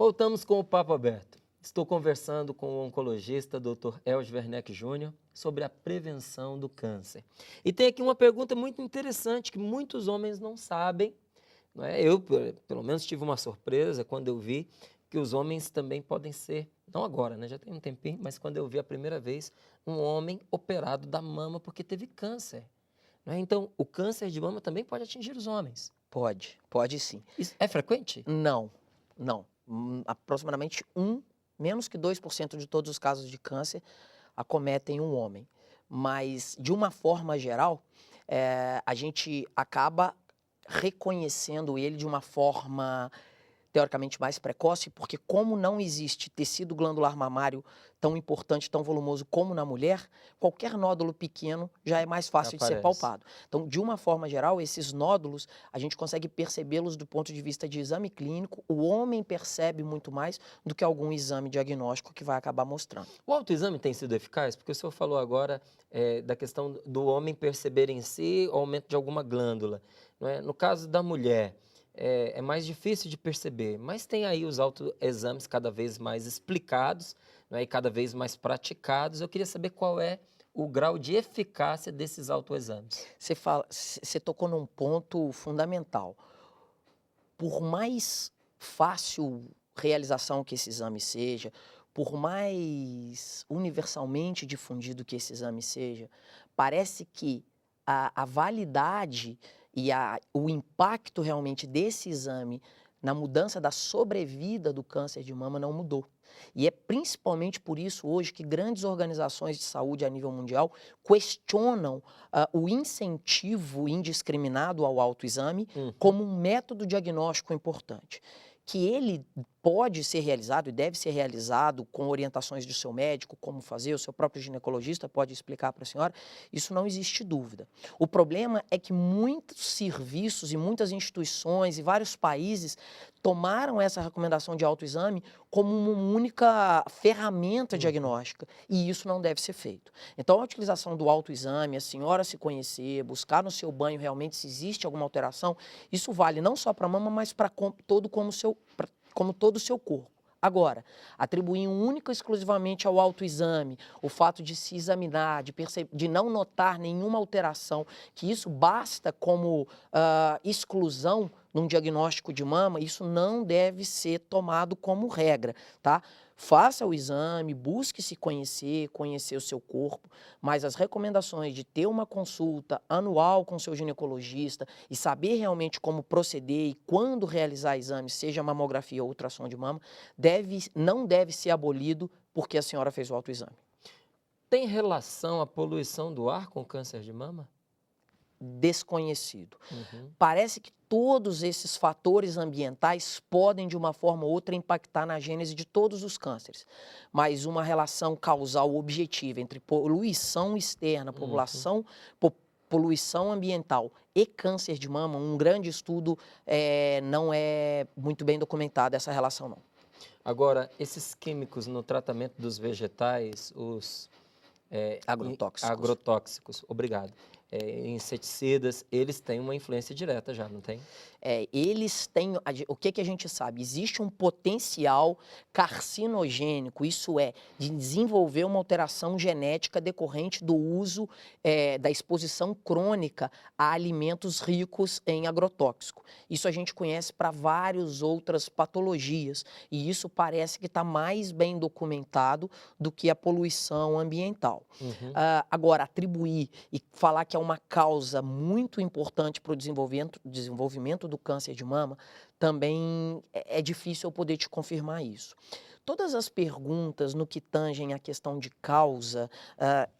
Voltamos com o Papo Aberto. Estou conversando com o oncologista Dr. Elvis Werneck Júnior sobre a prevenção do câncer. E tem aqui uma pergunta muito interessante que muitos homens não sabem, não é? Eu, pelo menos, tive uma surpresa quando eu vi que os homens também podem ser, não agora, né? Já tem um tempinho, mas quando eu vi a primeira vez um homem operado da mama porque teve câncer. Não é? Então, o câncer de mama também pode atingir os homens. Pode sim. Isso é frequente? Não. Aproximadamente menos que 2% de todos os casos de câncer acometem um homem. Mas, de uma forma geral, a gente acaba reconhecendo ele de uma forma teoricamente mais precoce, porque como não existe tecido glandular mamário tão importante, tão volumoso como na mulher, qualquer nódulo pequeno já é mais fácil de ser palpado. Então, de uma forma geral, esses nódulos, a gente consegue percebê-los do ponto de vista de exame clínico. O homem percebe muito mais do que algum exame diagnóstico que vai acabar mostrando. O autoexame tem sido eficaz? Porque o senhor falou agora da questão do homem perceber em si o aumento de alguma glândula. Não é? No caso da mulher, é mais difícil de perceber, mas tem aí os autoexames cada vez mais explicados, não é? E cada vez mais praticados. Eu queria saber qual é o grau de eficácia desses autoexames. Você tocou num ponto fundamental. Por mais fácil realização que esse exame seja, por mais universalmente difundido que esse exame seja, parece que a validade e o impacto realmente desse exame na mudança da sobrevida do câncer de mama não mudou. E é principalmente por isso hoje que grandes organizações de saúde a nível mundial questionam o incentivo indiscriminado ao autoexame como um método diagnóstico importante. Que ele pode ser realizado e deve ser realizado com orientações do seu médico, como fazer, o seu próprio ginecologista pode explicar para a senhora, isso não existe dúvida. O problema é que muitos serviços e muitas instituições e vários países tomaram essa recomendação de autoexame como uma única ferramenta diagnóstica, e isso não deve ser feito. Então, a utilização do autoexame, a senhora se conhecer, buscar no seu banho realmente se existe alguma alteração, isso vale não só para a mama, mas para todo o seu corpo. Agora, atribuir única e exclusivamente ao autoexame o fato de se examinar, de não notar nenhuma alteração, que isso basta como exclusão num diagnóstico de mama, isso não deve ser tomado como regra, tá? Faça o exame, busque se conhecer o seu corpo, mas as recomendações de ter uma consulta anual com seu ginecologista e saber realmente como proceder e quando realizar exames, seja mamografia ou ultrassom de mama, não deve ser abolido porque a senhora fez o autoexame. Tem relação a poluição do ar com câncer de mama? Desconhecido. Parece que todos esses fatores ambientais podem, de uma forma ou outra, impactar na gênese de todos os cânceres, mas uma relação causal objetiva entre poluição externa, poluição ambiental e câncer de mama, um grande estudo não é muito bem documentado essa relação, não. Agora, esses químicos no tratamento dos vegetais, os agrotóxicos, obrigado. Inseticidas, eles têm uma influência direta já, não tem? Eles têm, o que a gente sabe? Existe um potencial carcinogênico, isso é, de desenvolver uma alteração genética decorrente do uso da exposição crônica a alimentos ricos em agrotóxico. Isso a gente conhece para várias outras patologias e isso parece que está mais bem documentado do que a poluição ambiental. Agora, atribuir e falar que é uma causa muito importante para o desenvolvimento do câncer de mama, também é difícil eu poder te confirmar isso. Todas as perguntas no que tangem a questão de causa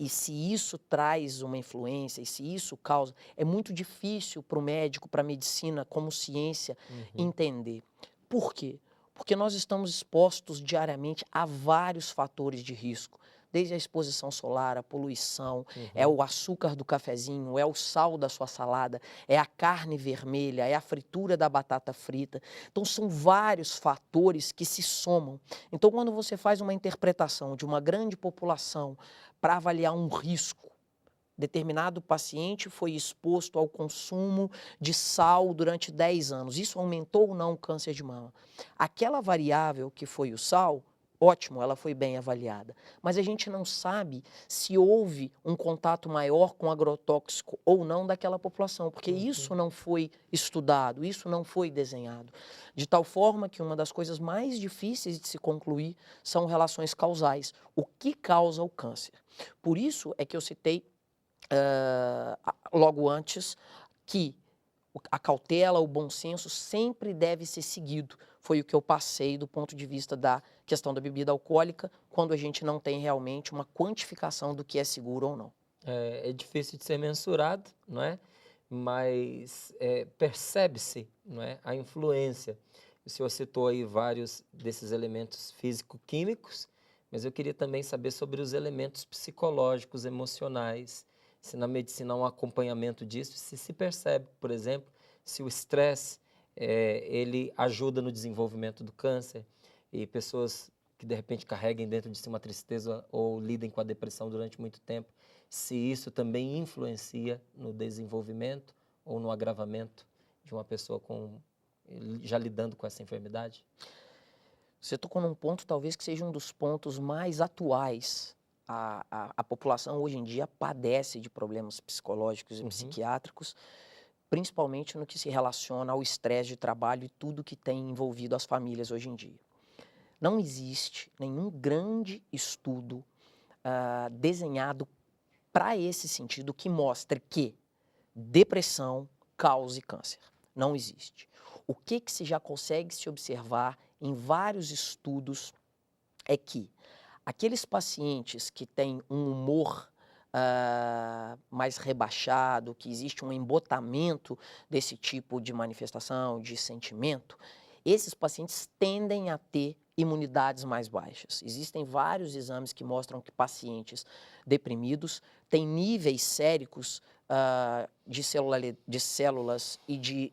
e se isso traz uma influência e se isso causa, é muito difícil para o médico, para a medicina, como ciência, entender. Por quê? Porque nós estamos expostos diariamente a vários fatores de risco. Desde a exposição solar, a poluição, é o açúcar do cafezinho, é o sal da sua salada, é a carne vermelha, é a fritura da batata frita. Então, são vários fatores que se somam. Então, quando você faz uma interpretação de uma grande população para avaliar um risco, determinado paciente foi exposto ao consumo de sal durante 10 anos. Isso aumentou ou não o câncer de mama? Aquela variável que foi o sal, ótimo, ela foi bem avaliada. Mas a gente não sabe se houve um contato maior com agrotóxico ou não daquela população, porque isso não foi estudado, isso não foi desenhado. De tal forma que uma das coisas mais difíceis de se concluir são relações causais. O que causa o câncer? Por isso é que eu citei logo antes que a cautela, o bom senso sempre deve ser seguido. Foi o que eu passei do ponto de vista da questão da bebida alcoólica, quando a gente não tem realmente uma quantificação do que é seguro ou não. É difícil de ser mensurado, não é? Mas percebe-se, não é, a influência. O senhor citou aí vários desses elementos físico-químicos, mas eu queria também saber sobre os elementos psicológicos, emocionais, se na medicina há um acompanhamento disso, se percebe, por exemplo, se o estresse ele ajuda no desenvolvimento do câncer e pessoas que de repente carreguem dentro de si uma tristeza ou lidem com a depressão durante muito tempo, se isso também influencia no desenvolvimento ou no agravamento de uma pessoa já lidando com essa enfermidade? Você tocou num ponto talvez que seja um dos pontos mais atuais. A população hoje em dia padece de problemas psicológicos e psiquiátricos, principalmente no que se relaciona ao estresse de trabalho e tudo que tem envolvido as famílias hoje em dia. Não existe nenhum grande estudo desenhado para esse sentido que mostre que depressão cause câncer. Não existe. O que se já consegue se observar em vários estudos é que aqueles pacientes que têm um humor mais rebaixado, que existe um embotamento desse tipo de manifestação, de sentimento, esses pacientes tendem a ter imunidades mais baixas. Existem vários exames que mostram que pacientes deprimidos têm níveis séricos de células e de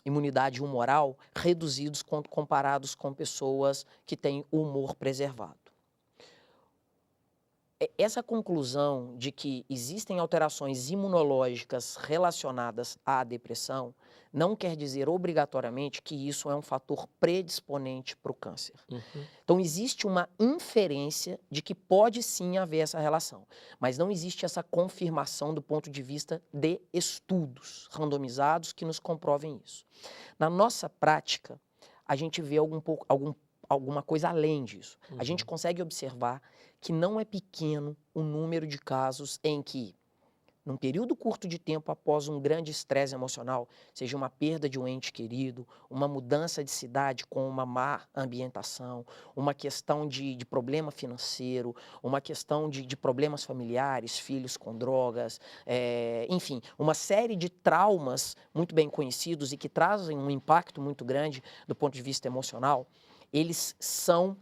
imunidade humoral reduzidos quando comparados com pessoas que têm o humor preservado. Essa conclusão de que existem alterações imunológicas relacionadas à depressão não quer dizer obrigatoriamente que isso é um fator predisponente para o câncer. Então, existe uma inferência de que pode sim haver essa relação, mas não existe essa confirmação do ponto de vista de estudos randomizados que nos comprovem isso. Na nossa prática, a gente vê alguma coisa além disso. A gente consegue observar que não é pequeno o número de casos em que, num período curto de tempo após um grande estresse emocional, seja uma perda de um ente querido, uma mudança de cidade com uma má ambientação, uma questão de problema financeiro, uma questão de problemas familiares, filhos com drogas, enfim, uma série de traumas muito bem conhecidos e que trazem um impacto muito grande do ponto de vista emocional, eles são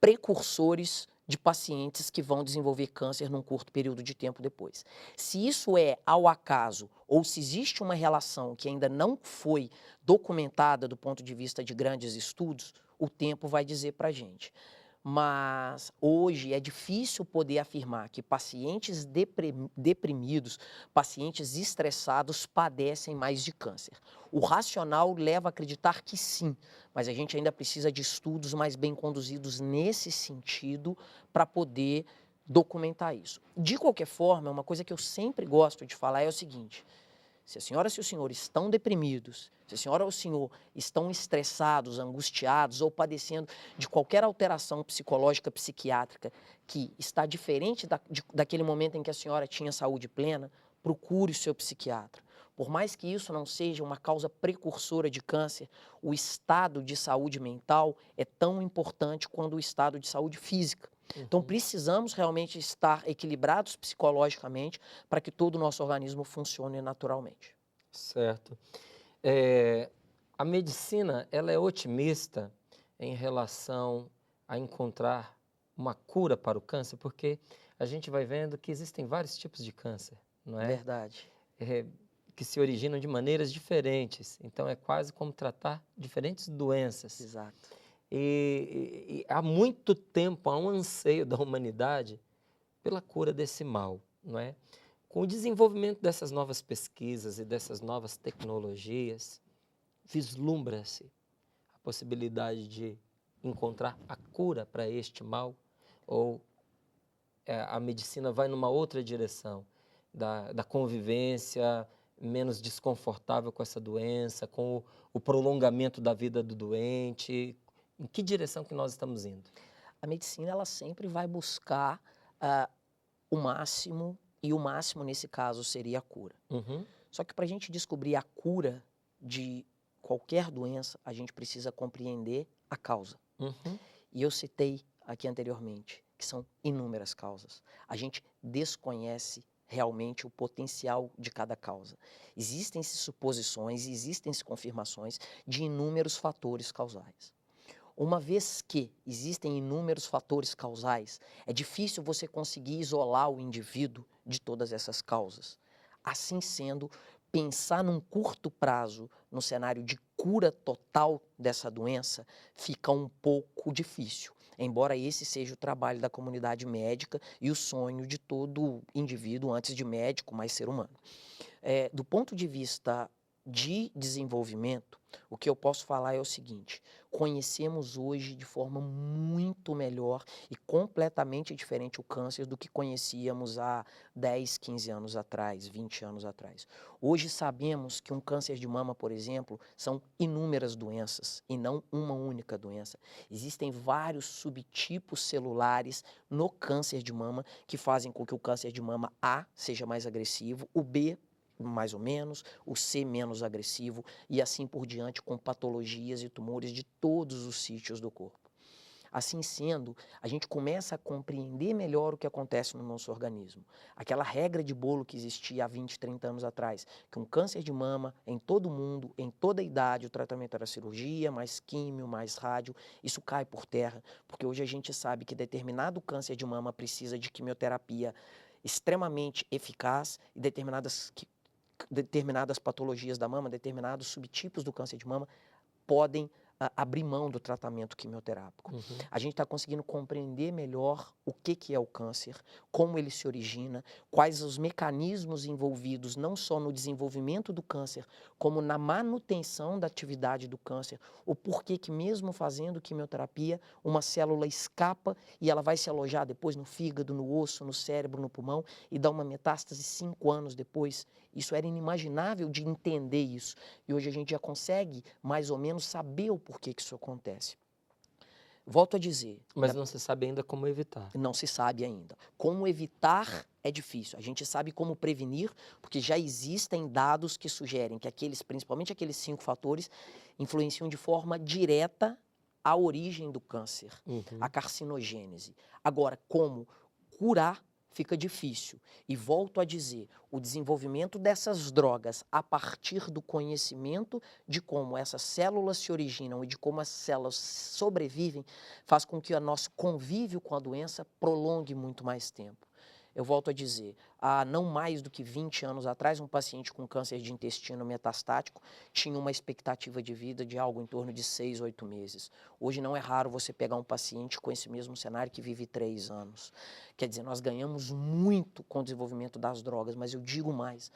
precursores de pacientes que vão desenvolver câncer num curto período de tempo depois. Se isso é ao acaso ou se existe uma relação que ainda não foi documentada do ponto de vista de grandes estudos, o tempo vai dizer para a gente. Mas hoje é difícil poder afirmar que pacientes deprimidos, pacientes estressados padecem mais de câncer. O racional leva a acreditar que sim, mas a gente ainda precisa de estudos mais bem conduzidos nesse sentido para poder documentar isso. De qualquer forma, uma coisa que eu sempre gosto de falar é o seguinte: se a senhora e o senhor estão deprimidos, se a senhora ou o senhor estão estressados, angustiados ou padecendo de qualquer alteração psicológica, psiquiátrica que está diferente daquele momento em que a senhora tinha saúde plena, procure o seu psiquiatra. Por mais que isso não seja uma causa precursora de câncer, o estado de saúde mental é tão importante quanto o estado de saúde física. Então, precisamos realmente estar equilibrados psicologicamente para que todo o nosso organismo funcione naturalmente. Certo. A medicina, ela é otimista em relação a encontrar uma cura para o câncer, porque a gente vai vendo que existem vários tipos de câncer, não é? Verdade. Que se originam de maneiras diferentes. Então, é quase como tratar diferentes doenças. Exato. E há muito tempo há um anseio da humanidade pela cura desse mal, não é? Com o desenvolvimento dessas novas pesquisas e dessas novas tecnologias, vislumbra-se a possibilidade de encontrar a cura para este mal, ou a medicina vai numa outra direção, da convivência menos desconfortável com essa doença, com o prolongamento da vida do doente? Em que direção que nós estamos indo? A medicina, ela sempre vai buscar o máximo, e o máximo nesse caso seria a cura. Uhum, Só que para a gente descobrir a cura de qualquer doença, a gente precisa compreender a causa. uhum, E eu citei aqui anteriormente que são inúmeras causas. A gente desconhece realmente o potencial de cada causa. Existem-se suposições, existem-se confirmações de inúmeros fatores causais. Uma vez que existem inúmeros fatores causais, é difícil você conseguir isolar o indivíduo de todas essas causas. Assim sendo, pensar num curto prazo, no cenário de cura total dessa doença, fica um pouco difícil. Embora esse seja o trabalho da comunidade médica e o sonho de todo indivíduo, antes de médico, mais ser humano. Do ponto de vista de desenvolvimento, o que eu posso falar é o seguinte: conhecemos hoje de forma muito melhor e completamente diferente o câncer do que conhecíamos há 10, 15 anos atrás, 20 anos atrás. Hoje sabemos que um câncer de mama, por exemplo, são inúmeras doenças e não uma única doença. Existem vários subtipos celulares no câncer de mama que fazem com que o câncer de mama A seja mais agressivo, o B mais ou menos, o C menos agressivo e assim por diante, com patologias e tumores de todos os sítios do corpo. Assim sendo, a gente começa a compreender melhor o que acontece no nosso organismo. Aquela regra de bolo que existia há 20, 30 anos atrás, que um câncer de mama em todo mundo, em toda idade, o tratamento era cirurgia, mais químio, mais rádio, isso cai por terra, porque hoje a gente sabe que determinado câncer de mama precisa de quimioterapia extremamente eficaz e determinadas patologias da mama, determinados subtipos do câncer de mama podem abrir mão do tratamento quimioterápico. uhum. A gente está conseguindo compreender melhor o que é o câncer, como ele se origina, quais os mecanismos envolvidos não só no desenvolvimento do câncer, como na manutenção da atividade do câncer, o porquê que mesmo fazendo quimioterapia, uma célula escapa e ela vai se alojar depois no fígado, no osso, no cérebro, no pulmão e dá uma metástase 5 anos depois. Isso era inimaginável de entender isso. E hoje a gente já consegue, mais ou menos, saber o porquê que isso acontece. Volto a dizer, Mas não se sabe ainda como evitar. não se sabe ainda. Como evitar é difícil. A gente sabe como prevenir, porque já existem dados que sugerem que principalmente aqueles 5 fatores, influenciam de forma direta a origem do câncer, Uhum. a carcinogênese. Agora, como curar fica difícil. E volto a dizer, o desenvolvimento dessas drogas a partir do conhecimento de como essas células se originam e de como as células sobrevivem, faz com que o nosso convívio com a doença prolongue muito mais tempo. Eu volto a dizer, há não mais do que 20 anos atrás, um paciente com câncer de intestino metastático tinha uma expectativa de vida de algo em torno de 6, 8 meses. Hoje não é raro você pegar um paciente com esse mesmo cenário que vive 3 anos. Quer dizer, nós ganhamos muito com o desenvolvimento das drogas, mas eu digo mais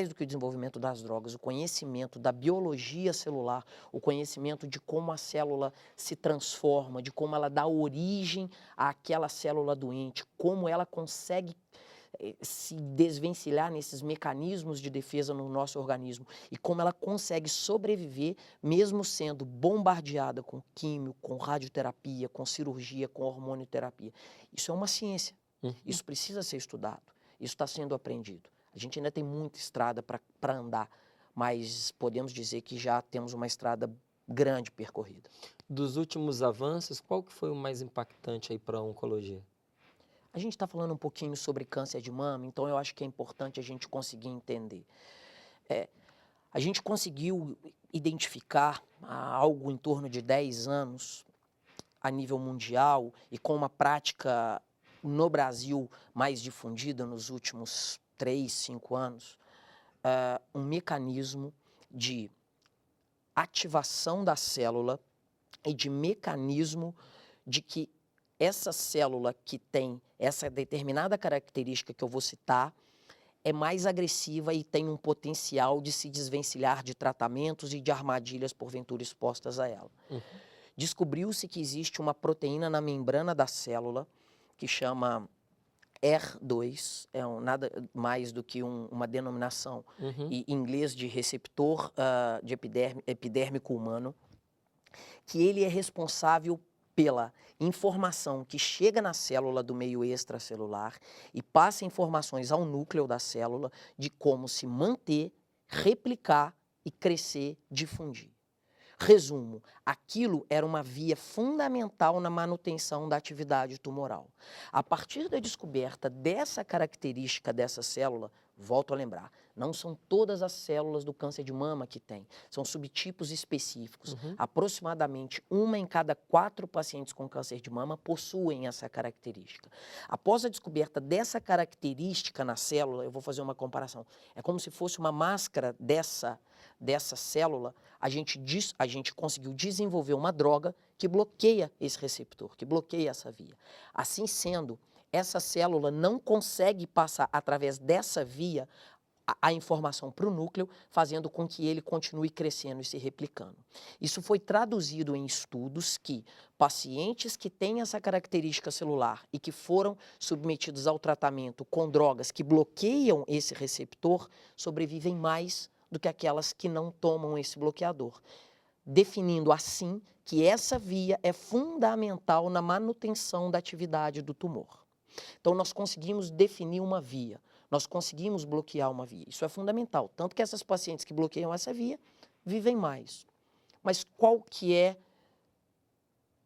do que o desenvolvimento das drogas, o conhecimento da biologia celular, o conhecimento de como a célula se transforma, de como ela dá origem àquela célula doente, como ela consegue se desvencilhar nesses mecanismos de defesa no nosso organismo e como ela consegue sobreviver mesmo sendo bombardeada com químio, com radioterapia, com cirurgia, com hormonioterapia. Isso é uma ciência, isso precisa ser estudado, isso está sendo aprendido. A gente ainda tem muita estrada para andar, mas podemos dizer que já temos uma estrada grande percorrida. Dos últimos avanços, qual que foi o mais impactante aí para a oncologia? A gente está falando um pouquinho sobre câncer de mama, então eu acho que é importante a gente conseguir entender. A gente conseguiu identificar há algo em torno de 10 anos, a nível mundial, e com uma prática no Brasil mais difundida nos últimos 3, 5 anos, um mecanismo de ativação da célula e de mecanismo de que essa célula que tem essa determinada característica que eu vou citar é mais agressiva e tem um potencial de se desvencilhar de tratamentos e de armadilhas porventura expostas a ela. Uhum. Descobriu-se que existe uma proteína na membrana da célula que chama ER2, nada mais do que uma denominação em inglês de receptor de epidérmico humano, que ele é responsável pela informação que chega na célula do meio extracelular e passa informações ao núcleo da célula de como se manter, replicar e crescer, difundir. Resumo, aquilo era uma via fundamental na manutenção da atividade tumoral. A partir da descoberta dessa característica dessa célula, volto a lembrar, não são todas as células do câncer de mama que tem, são subtipos específicos. Aproximadamente 1 em cada 4 pacientes com câncer de mama possuem essa característica. Após a descoberta dessa característica na célula, eu vou fazer uma comparação, é como se fosse uma máscara dessa célula, a gente conseguiu desenvolver uma droga que bloqueia esse receptor, que bloqueia essa via. Assim sendo, essa célula não consegue passar através dessa via a informação para o núcleo, fazendo com que ele continue crescendo e se replicando. Isso foi traduzido em estudos que pacientes que têm essa característica celular e que foram submetidos ao tratamento com drogas que bloqueiam esse receptor sobrevivem mais do que aquelas que não tomam esse bloqueador, definindo assim que essa via é fundamental na manutenção da atividade do tumor. Então, nós conseguimos definir uma via, nós conseguimos bloquear uma via. Isso é fundamental, tanto que essas pacientes que bloqueiam essa via vivem mais. Mas qual que é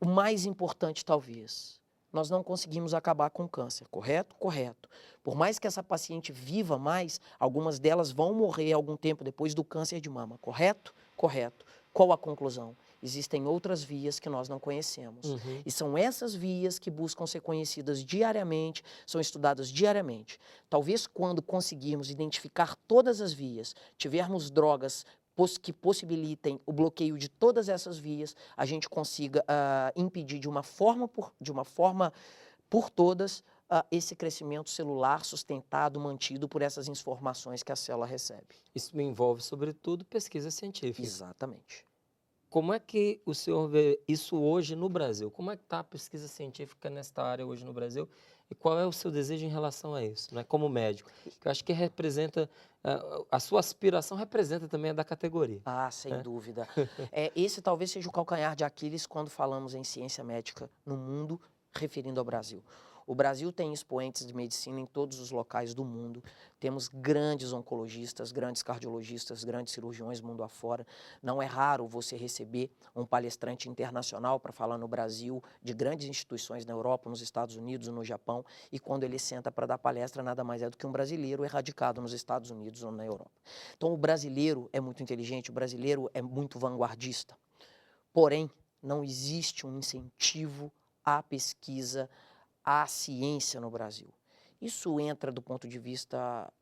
o mais importante, talvez? Nós não conseguimos acabar com o câncer, correto? Correto. Por mais que essa paciente viva mais, algumas delas vão morrer algum tempo depois do câncer de mama, correto? Correto. Qual a conclusão? Existem outras vias que nós não conhecemos. E são essas vias que buscam ser conhecidas diariamente, são estudadas diariamente. Talvez quando conseguirmos identificar todas as vias, tivermos drogas que possibilitem o bloqueio de todas essas vias, a gente consiga impedir de uma forma por todas esse crescimento celular sustentado, mantido por essas informações que a célula recebe. Isso envolve, sobretudo, pesquisa científica. Exatamente. Como é que o senhor vê isso hoje no Brasil? Como é que está a pesquisa científica nesta área hoje no Brasil? E qual é o seu desejo em relação a isso, né, como médico? Que eu acho que representa, a sua aspiração representa também a da categoria. Sem dúvida. Esse talvez seja o calcanhar de Aquiles quando falamos em ciência médica no mundo, referindo ao Brasil. O Brasil tem expoentes de medicina em todos os locais do mundo. Temos grandes oncologistas, grandes cardiologistas, grandes cirurgiões mundo afora. Não é raro você receber um palestrante internacional para falar no Brasil, de grandes instituições na Europa, nos Estados Unidos, no Japão, e quando ele senta para dar palestra, nada mais é do que um brasileiro erradicado nos Estados Unidos ou na Europa. Então, o brasileiro é muito inteligente, o brasileiro é muito vanguardista. Porém, não existe um incentivo à pesquisa, à ciência no Brasil. Isso entra do ponto de vista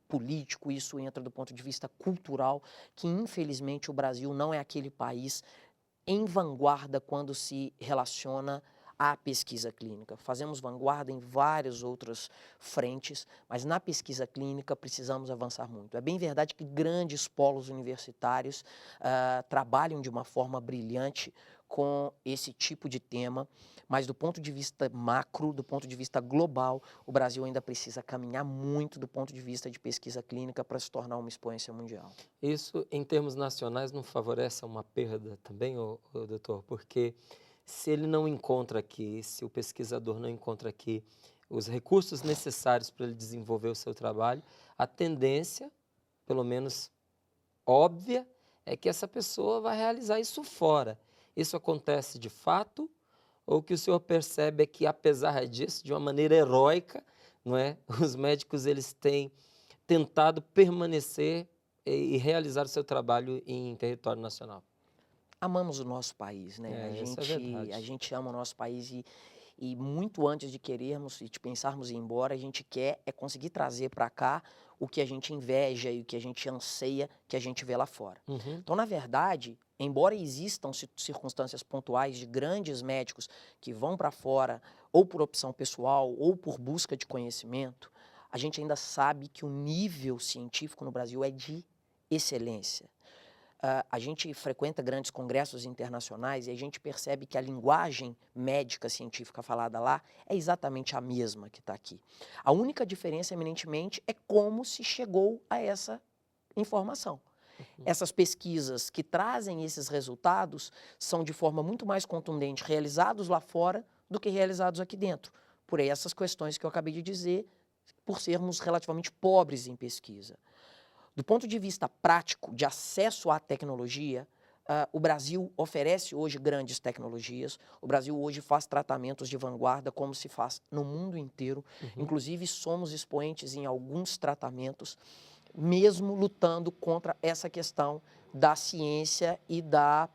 político, isso entra do ponto de vista cultural, que infelizmente o Brasil não é aquele país em vanguarda quando se relaciona à pesquisa clínica. Fazemos vanguarda em várias outras frentes, mas na pesquisa clínica precisamos avançar muito. É bem verdade que grandes polos universitários trabalham de uma forma brilhante com esse tipo de tema, mas do ponto de vista macro, do ponto de vista global, o Brasil ainda precisa caminhar muito do ponto de vista de pesquisa clínica para se tornar uma expoência mundial. Isso, em termos nacionais, não favorece uma perda também, doutor? Porque se ele não encontra aqui, se o pesquisador não encontra aqui os recursos necessários para ele desenvolver o seu trabalho, a tendência, pelo menos óbvia, é que essa pessoa vai realizar isso fora. Isso acontece de fato? Ou o que o senhor percebe é que, apesar disso, de uma maneira heróica, não é? Os médicos eles têm tentado permanecer e realizar o seu trabalho em território nacional? Amamos o nosso país, né? Isso é verdade. A gente ama o nosso país E muito antes de querermos e de pensarmos em ir embora, a gente quer é conseguir trazer para cá o que a gente inveja e o que a gente anseia que a gente vê lá fora. Uhum. Então, na verdade, embora existam circunstâncias pontuais de grandes médicos que vão para fora ou por opção pessoal ou por busca de conhecimento, a gente ainda sabe que o nível científico no Brasil é de excelência. A gente frequenta grandes congressos internacionais e a gente percebe que a linguagem médica científica falada lá é exatamente a mesma que está aqui. A única diferença, eminentemente, é como se chegou a essa informação. Essas pesquisas que trazem esses resultados são de forma muito mais contundente realizados lá fora do que realizados aqui dentro, por essas questões que eu acabei de dizer, por sermos relativamente pobres em pesquisa. Do ponto de vista prático, de acesso à tecnologia, o Brasil oferece hoje grandes tecnologias, o Brasil hoje faz tratamentos de vanguarda como se faz no mundo inteiro, inclusive somos expoentes em alguns tratamentos, mesmo lutando contra essa questão da ciência e da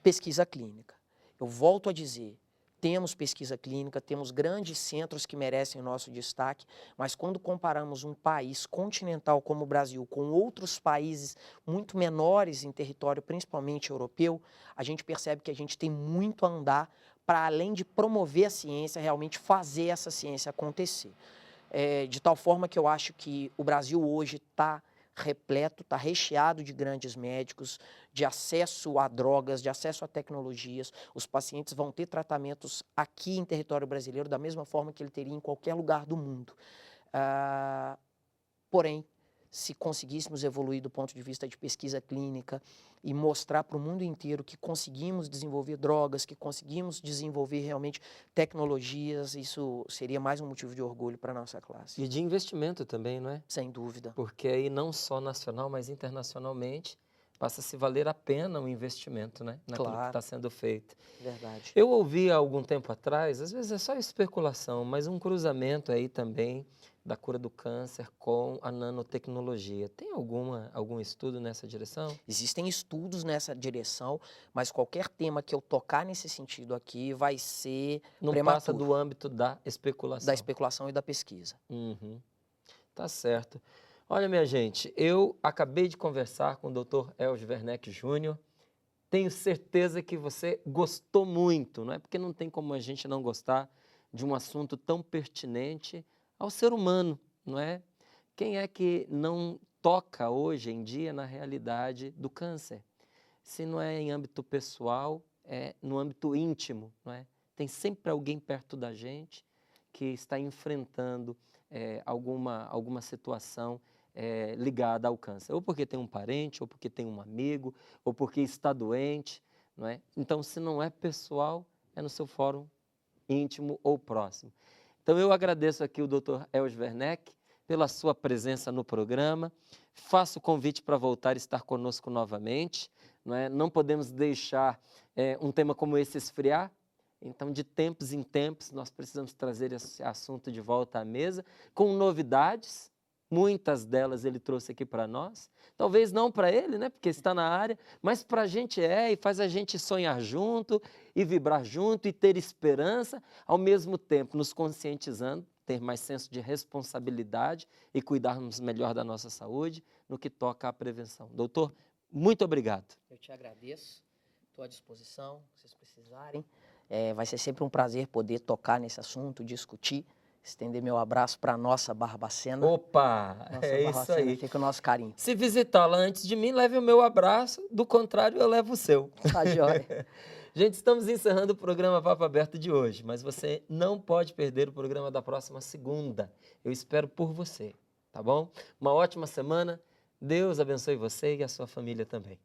pesquisa clínica. Eu volto a dizer, temos pesquisa clínica, temos grandes centros que merecem o nosso destaque, mas quando comparamos um país continental como o Brasil com outros países muito menores em território, principalmente europeu, a gente percebe que a gente tem muito a andar para, além de promover a ciência, realmente fazer essa ciência acontecer. De tal forma que eu acho que o Brasil hoje está repleto, está recheado de grandes médicos, de acesso a drogas, de acesso a tecnologias. Os pacientes vão ter tratamentos aqui em território brasileiro da mesma forma que ele teria em qualquer lugar do mundo. Porém, se conseguíssemos evoluir do ponto de vista de pesquisa clínica e mostrar para o mundo inteiro que conseguimos desenvolver drogas, que conseguimos desenvolver realmente tecnologias, isso seria mais um motivo de orgulho para a nossa classe. E de investimento também, não é? Sem dúvida. Porque aí não só nacional, mas internacionalmente passa a se valer a pena o investimento, né? Naquilo que Claro. está sendo feito. Verdade. Eu ouvi há algum tempo atrás, às vezes é só especulação, mas um cruzamento aí também da cura do câncer com a nanotecnologia. Tem algum estudo nessa direção? Existem estudos nessa direção, mas qualquer tema que eu tocar nesse sentido aqui vai ser Não passa prematuro do âmbito da especulação. da especulação e da pesquisa. Uhum. Tá certo. Olha, minha gente, eu acabei de conversar com o Dr. Elvis Werneck Júnior. Tenho certeza que você gostou muito, não é? Porque não tem como a gente não gostar de um assunto tão pertinente ao ser humano, não é? Quem é que não toca hoje em dia na realidade do câncer? Se não é em âmbito pessoal, é no âmbito íntimo, não é? Tem sempre alguém perto da gente que está enfrentando alguma situação ligada ao câncer, ou porque tem um parente, ou porque tem um amigo, ou porque está doente, não é? Então, se não é pessoal, é no seu fórum íntimo ou próximo. Então, eu agradeço aqui o Dr. Elvis Werneck pela sua presença no programa, faço o convite para voltar e estar conosco novamente, não é? Não podemos deixar um tema como esse esfriar. Então, de tempos em tempos, nós precisamos trazer esse assunto de volta à mesa, com novidades, muitas delas ele trouxe aqui para nós, talvez não para ele, né, porque está na área, mas para a gente e faz a gente sonhar junto, e vibrar junto, e ter esperança, ao mesmo tempo nos conscientizando, ter mais senso de responsabilidade e cuidarmos melhor da nossa saúde no que toca à prevenção. Doutor, muito obrigado. Eu te agradeço, estou à disposição, se vocês precisarem. Vai ser sempre um prazer poder tocar nesse assunto, discutir, estender meu abraço para a nossa Barbacena. Opa, Nossa é isso Barbacena, aí. fica o nosso carinho. Se visitá-la antes de mim, leve o meu abraço, do contrário, eu levo o seu. Tá joia. Gente, estamos encerrando o programa Papo Aberto de hoje, mas você não pode perder o programa da próxima segunda. Eu espero por você, tá bom? Uma ótima semana, Deus abençoe você e a sua família também.